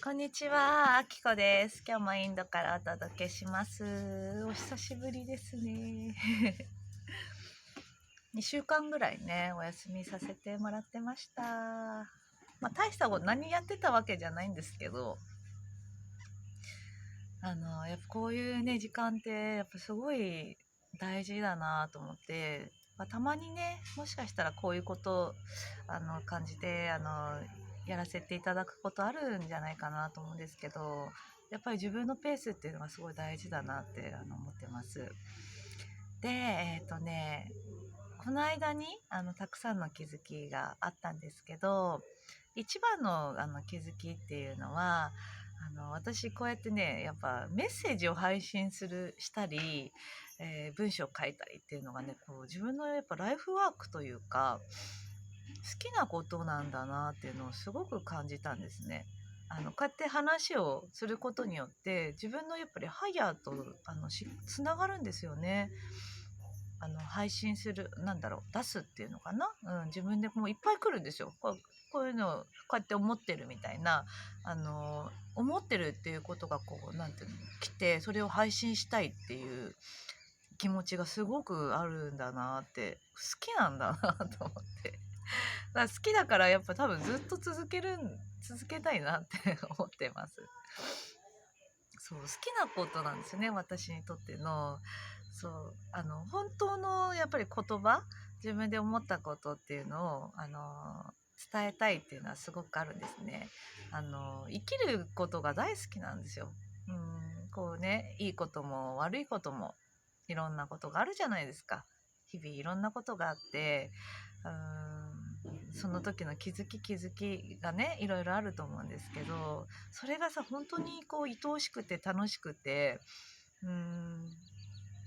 こんにちは、あきこです。今日もインドからお届けします。お久しぶりですね。2週間ぐらいね、お休みさせてもらってました。大したこと何やってたわけじゃないんですけど、やっぱこういうね、時間ってやっぱすごい大事だなと思って、たまにね、もしかしたらこういうこと感じでやらせていただくことあるんじゃないかなと思うんですけど、やっぱり自分のペースっていうのがすごい大事だなって思ってます。で、この間にたくさんの気づきがあったんですけど、一番の気づきっていうのは、私こうやってね、やっぱメッセージを配信したり、文章を書いたりっていうのがね、こう自分のやっぱライフワークというか、好きなことなんだなっていうのをすごく感じたんですね。こうやって話をすることによって自分のやっぱりハイヤーとつながるんですよね。配信する、なんだろう、出すっていうのかな、自分でもういっぱい来るんですよ。こういうのをこうやって思ってるみたいな、思ってるっていうことがこう、なんていうの、来て、それを配信したいっていう気持ちがすごくあるんだなって、好きなんだなと思って。だから好きだからやっぱ多分ずっと続けたいなって思ってます。そう、好きなことなんですよね、私にとっての。そう、本当のやっぱり言葉、自分で思ったことっていうのを、伝えたいっていうのはすごくあるんですね。生きることが大好きなんですよ。こうね、いいことも悪いことも、いろんなことがあるじゃないですか。日々いろんなことがあって、その時の気づきがね、いろいろあると思うんですけど、それがさ、本当にこう愛おしくて楽しくて、うーん、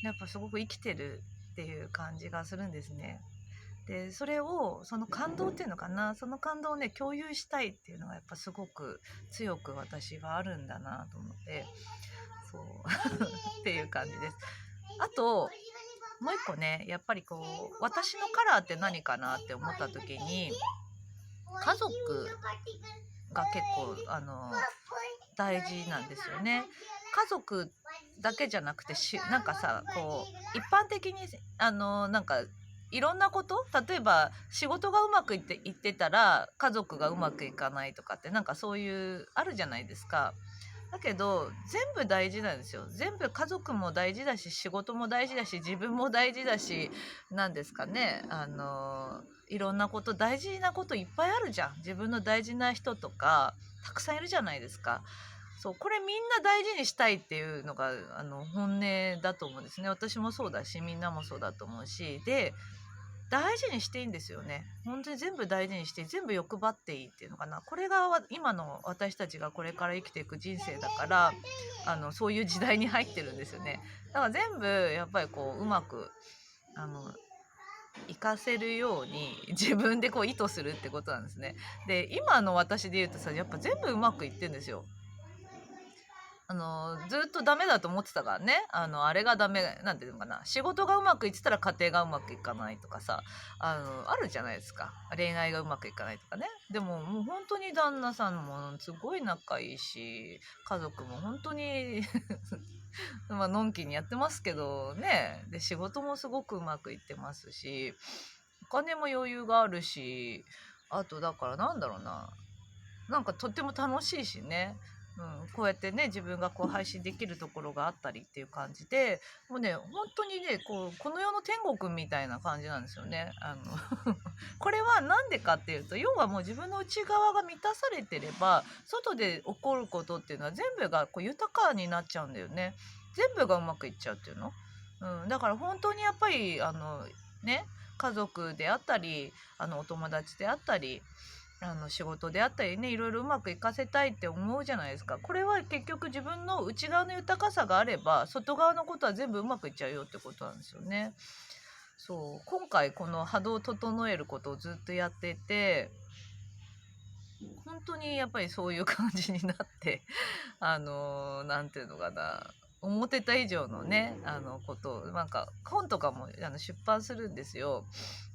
やっぱすごく生きてるっていう感じがするんですね。で、それを、その感動っていうのかな、その感動をね、共有したいっていうのがやっぱすごく強く私はあるんだなと思って、そうっていう感じです。あと、もう一個ね、やっぱりこう、私のカラーって何かなって思った時に、家族が結構大事なんですよね。家族だけじゃなくてなんかさ、こう一般的になんかいろんなこと、例えば仕事がうまくいってたら家族がうまくいかないとかって、なんかそういうあるじゃないですか。だけど全部大事なんですよ。全部、家族も大事だし、仕事も大事だし、自分も大事だし、なんですかね、いろんなこと、大事なこといっぱいあるじゃん。自分の大事な人とかたくさんいるじゃないですか。そう、これみんな大事にしたいっていうのが本音だと思うんですね。私もそうだし、みんなもそうだと思うし、で、大事にしていいんですよね。本当に全部大事にして、全部欲張っていいっていうのかな。これが今の私たちがこれから生きていく人生だから、そういう時代に入ってるんですよね。だから全部やっぱりこううまく活かせるように自分でこう意図するってことなんですね。で、今の私で言うとさ、やっぱ全部うまくいってんですよ。ずっとダメだと思ってたからね。あれがダメ、なんていうのかな。仕事がうまくいってたら家庭がうまくいかないとかさ、あるじゃないですか。恋愛がうまくいかないとかね。でも、もう本当に旦那さんもすごい仲いいし、家族も本当にのんきにやってますけどね。で、仕事もすごくうまくいってますし、お金も余裕があるし、あとだからなんだろうな。なんかとっても楽しいしね。こうやってね、自分がこう配信できるところがあったりっていう感じで、もうね、本当にね、この世の天国みたいな感じなんですよね。これは何でかっていうと、要はもう自分の内側が満たされてれば、外で起こることっていうのは全部がこう豊かになっちゃうんだよね。全部がうまくいっちゃうっていうの。だから本当にやっぱり、ね、家族であったり、お友達であったり、仕事であったりね、いろいろうまくいかせたいって思うじゃないですか。これは結局自分の内側の豊かさがあれば、外側のことは全部うまくいっちゃうよってことなんですよね。そう、今回この波動を整えることをずっとやってて、本当にやっぱりそういう感じになって、なんていうのかな。思ってた以上のねことをなんか本とかも出版するんですよ。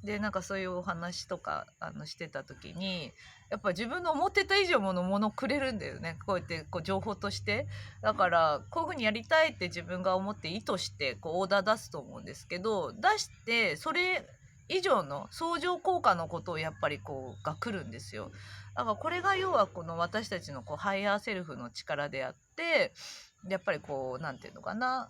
でなんかそういうお話とかしてた時にやっぱ自分の思ってた以上のものをくれるんだよね、こうやってこう情報として。だからこういうふうにやりたいって自分が思って意図してこうオーダー出すと思うんですけど、出してそれ以上の相乗効果のことをやっぱりこうが来るんですよ。だからこれが要はこの私たちのこうハイヤーセルフの力であって、やっぱりこうなんていうのかな、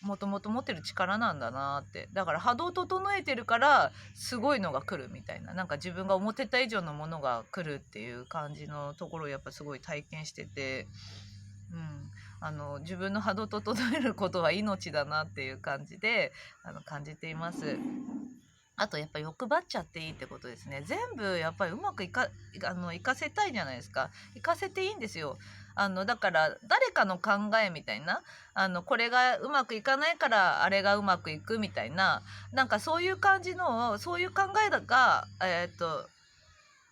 もともと持ってる力なんだなって。だから波動整えてるからすごいのが来るみたいな、なんか自分が思ってた以上のものが来るっていう感じのところをやっぱすごい体験してて、自分の波動整えることは命だなっていう感じで感じています。あとやっぱ欲張っちゃっていいってことですね。全部やっぱりうまくいかせたいじゃないですか。いかせていいんですよ。だから誰かの考えみたいな、これがうまくいかないからあれがうまくいくみたいな、なんかそういう感じのそういう考えが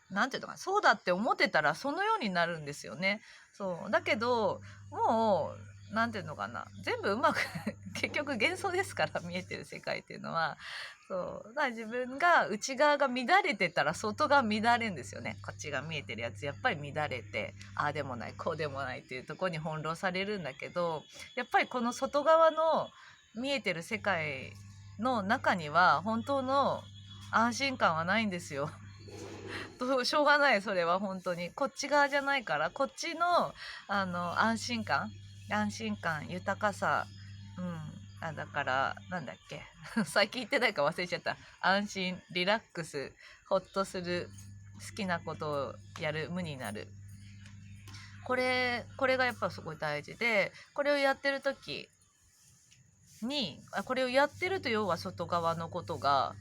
なんていうのかな、そうだって思ってたらそのようになるんですよね。そうだけどもうなんていうのかな、全部うまく結局幻想ですから、見えてる世界っていうのは。そうだから自分が内側が乱れてたら外側乱れるんですよね。こっちが見えてるやつやっぱり乱れて、ああでもないこうでもないっていうところに翻弄されるんだけど、やっぱりこの外側の見えてる世界の中には本当の安心感はないんですよ。しょうがない、それは本当にこっち側じゃないから、こっちの安心感豊かさ、だからなんだっけ最近言ってないか忘れちゃった。安心リラックス、ほっとする、好きなことをやる、無になる、これがやっぱすごい大事で、これをやってる時にこれをやってると要は外側のことが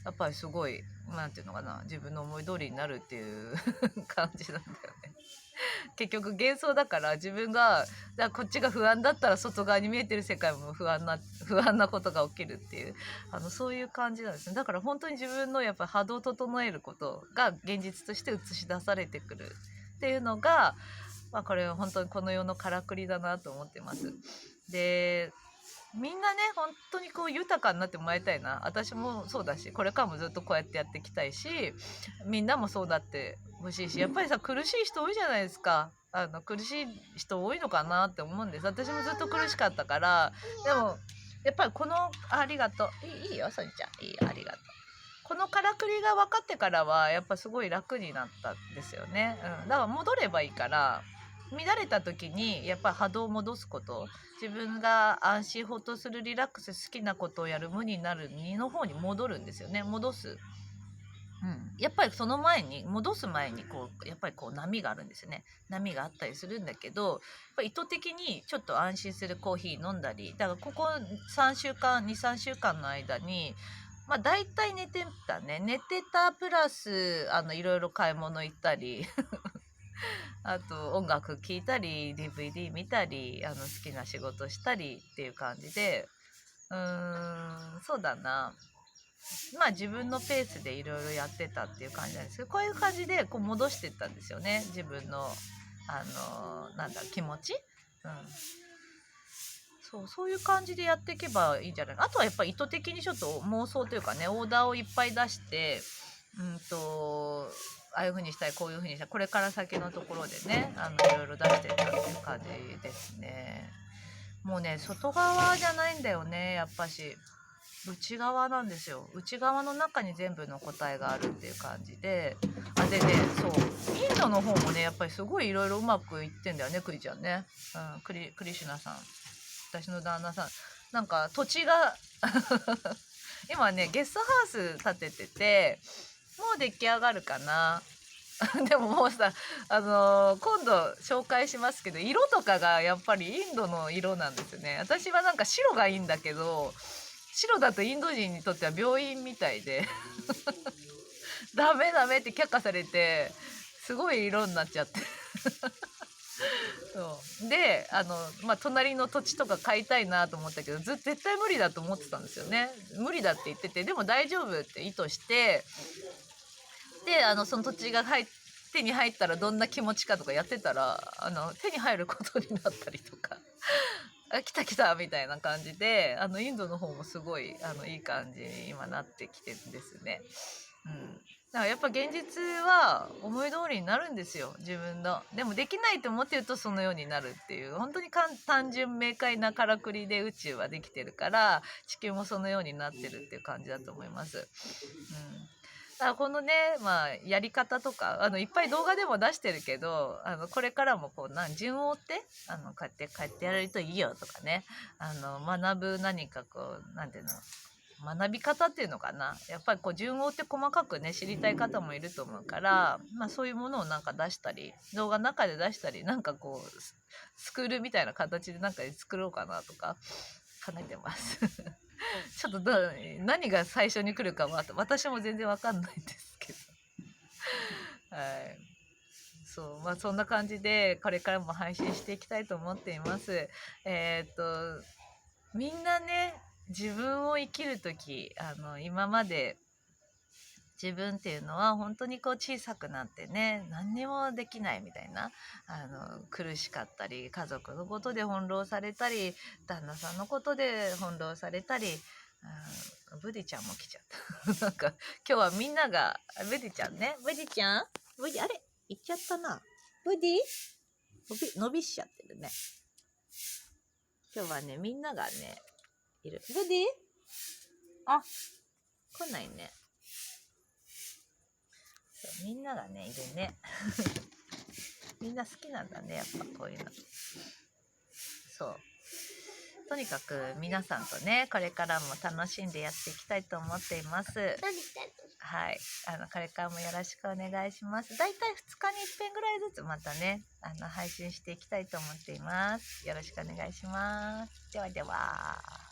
やっぱりすごいなんていうのかな、自分の思い通りになるっていう感じなんだよね。結局幻想だから自分がこっちが不安だったら外側に見えてる世界も不安なことが起きるっていうそういう感じなんですね。だから本当に自分のやっぱ波動を整えることが現実として映し出されてくるっていうのが、これは本当にこの世のからくりだなと思ってます。でみんなね本当にこう豊かになってもらいたいな。私もそうだしこれからもずっとこうやってやっていきたいし、みんなもそうだってほしいし、やっぱりさ苦しい人多いじゃないですか。苦しい人多いのかなって思うんです。私もずっと苦しかったから。でもやっぱりありがとう、いいよソニちゃん、いいよ、ありがとう。このからくりが分かってからはやっぱすごい楽になったんですよね。だから戻ればいいから、乱れた時にやっぱり波動を戻すこと、自分が安心ほっとする、リラックス、好きなことをやる、無になる2の方に戻るんですよね。戻す。やっぱりその前に戻す前にやっぱり波があるんですよね。波があったりするんだけど、やっぱり意図的にちょっと安心するコーヒー飲んだり、だからここ3週間の間に大体寝てたプラスいろいろ買い物行ったりあと音楽聴いたり DVD 見たり好きな仕事したりっていう感じで、そうだな、自分のペースでいろいろやってたっていう感じなんですけど、こういう感じで戻してったんですよね、自分の気持ち。そういう感じでやっていけばいいんじゃないか。あとはやっぱり意図的にちょっと妄想というかね、オーダーをいっぱい出して、ああいう風にしたい、こういう風にしたい、これから先のところでねいろいろ出してったっていう感じですね。もうね外側じゃないんだよね、やっぱし内側なんですよ。内側の中に全部の答えがあるっていう感じで、でね、そうインドの方もねやっぱりすごいいろいろうまくいってんだよね、クリちゃんね。クリシュナさん、私の旦那さん、なんか土地が今ねゲストハウス建ててて、もう出来上がるかな。でももうさ今度紹介しますけど、色とかがやっぱりインドの色なんですよね。私はなんか白がいいんだけど、白だとインド人にとっては病院みたいでダメダメって却下されて、すごい色になっちゃってそうで隣の土地とか買いたいなと思ったけど、絶対無理だと思ってたんですよね。無理だって言ってて、でも大丈夫って意図して、でその土地が手に入ったらどんな気持ちかとかやってたら手に入ることになったりとかあ、来た来たみたいな感じで、インドの方もすごい、いい感じに今なってきてるんですね。うん。だからやっぱ現実は思い通りになるんですよ、自分の。でもできないと思ってるとそのようになるっていう、本当に単純明快なからくりで宇宙はできてるから、地球もそのようになってるっていう感じだと思います。うん。だからこのね、まあ、やり方とか、いっぱい動画でも出してるけど、これからもこう、順を追って、こうやってやるといいよとかね、学ぶ何かこう、なんていうの、学び方っていうのかな、やっぱりこう順を追って細かくね知りたい方もいると思うから、まあ、そういうものをなんか出したり、動画の中で出したり、なんかこうスクールみたいな形でなんか作ろうかなとか考えてますちょっと何が最初に来るかは私も全然わかんないんですけどはい。そう、まあそんな感じでこれからも配信していきたいと思っています。みんなね、自分を生きる時、今まで自分っていうのは本当にこう小さくなってね、何にもできないみたいな、苦しかったり、家族のことで翻弄されたり、旦那さんのことで翻弄されたり、ブディちゃんも来ちゃったなんか今日はみんなが、ブディちゃんね、ブディちゃん、ブディ、あれ行っちゃったな、ブディ伸びしちゃってるね。今日はね、みんながねいる。ブディ、あ、来ないね。みんながねいるねみんな好きなんだね、やっぱこういうの。そう、とにかく皆さんとねこれからも楽しんでやっていきたいと思っています。はい、これからもよろしくお願いします。だいたい2日に1遍ぐらいずつまたね配信していきたいと思っています。よろしくお願いします。ではでは。